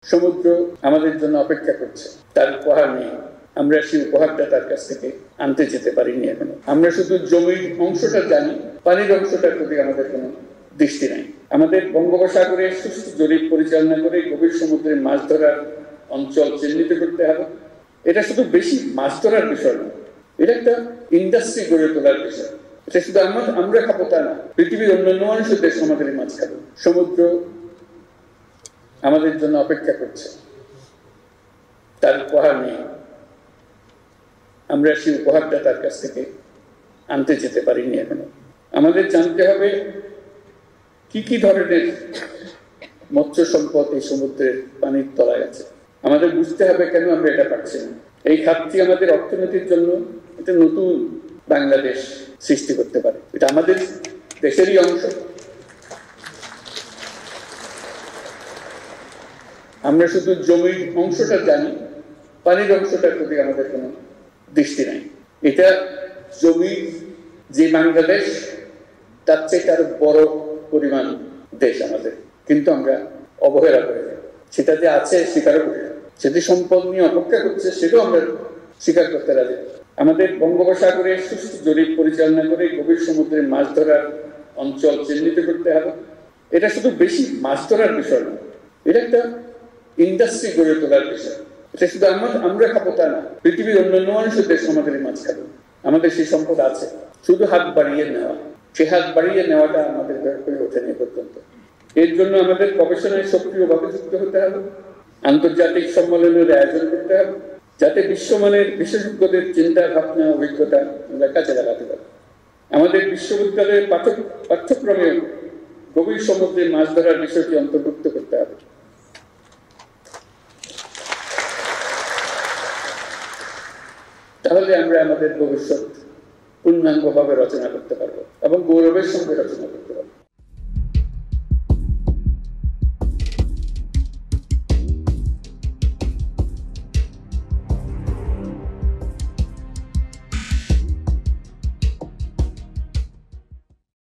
সমুদ্র আমাদের জন্য অপেক্ষা করছে, তার উপহার নিয়ে। আমরা সেই উপহারটা তার কাছ থেকে আনতে যেতে পারিনি এখনো। আমরা শুধু জমির অংশটা জানি, পানির অংশটার প্রতি আমাদের কোনো দৃষ্টি নাই। আমাদের বঙ্গোপসাগরে সুষ্ঠু জরিপ পরিচালনা করে গভীর সমুদ্রে মাছ ধরার অঞ্চল চিহ্নিত করতে হবে। এটা শুধু বেশি মাছ ধরার বিষয় নয়, এটা একটা ইন্ডাস্ট্রি গড়ে তোলার বিষয়। এটা শুধু আমরা খাবো তা না, পৃথিবীর অন্যান্য মানুষের দেশ আমাদের মাছ খাবে। সমুদ্র আমাদের জন্য অপেক্ষা করছে, তার উপহার নিয়ে। আমরা সেই উপহারটা তার কাছ থেকে আনতে যেতে পারিনি এখনো। আমাদের জানতে হবে কি কি ধরনের মৎস্য সম্পদ এই সমুদ্রের পানির তলায় আছে। আমাদের বুঝতে হবে কেন আমরা এটা পাচ্ছি না। এই খাতটি আমাদের অর্থনীতির জন্য একটা নতুন বাংলাদেশ সৃষ্টি করতে পারে। এটা আমাদের দেশেরই অংশ। আমরা শুধু জমির অংশটা জানি, পানির অংশটার প্রতি আমাদের কোনো দৃষ্টি নাই। এটা জমি যে বাংলাদেশ, তার চেয়ে আরো বড় পরিমাণ দেশ আমাদের, কিন্তু আমরা অবহেলা করে যাই। সেটা যে আছে স্বীকার করি, সেটি সম্পদ নিয়ে অপেক্ষা করছে, সেটাও আমরা স্বীকার করতে রাজি। আমাদের বঙ্গোপসাগরে সুষ্ঠু জরিপ পরিচালনা করে গভীর সমুদ্রে মাছ ধরার অঞ্চল চিহ্নিত করতে হবে। এটা শুধু বেশি মাছ ধরার বিষয় নয়, এটা একটা ইন্ডাস্ট্রি গড়ে তোলার বিষয়। এটা শুধু আমরা খাবো তা না, পৃথিবীর অন্যান্য মানুষের দেশ আমাদের মাছ খাবে। আমাদের সেই সম্পদ আছে, শুধু হাত বাড়িয়ে নেওয়া। সে হাত বাড়িয়ে নেওয়াটা আমাদের হয়ে ওঠেনি এ পর্যন্ত। এর জন্য আমাদের গবেষণায় সক্রিয়ভাবে যুক্ত হতে হবে, আন্তর্জাতিক সম্মেলনের আয়োজন করতে হবে, যাতে বিশ্বমানের বিশেষজ্ঞদের চিন্তা ভাবনা অভিজ্ঞতা আমরা কাজে লাগাতে পারি। আমাদের বিশ্ববিদ্যালয়ের পাঠ্যক্রমে গভীর সমুদ্রে মাছ ধরার বিষয়টি অন্তর্ভুক্ত করতে হবে। তাহলে আমরা আমাদের ভবিষ্যৎ পূর্ণাঙ্গভাবে রচনা করতে পারবো এবং গৌরবের সঙ্গে রচনা করতে পারবো।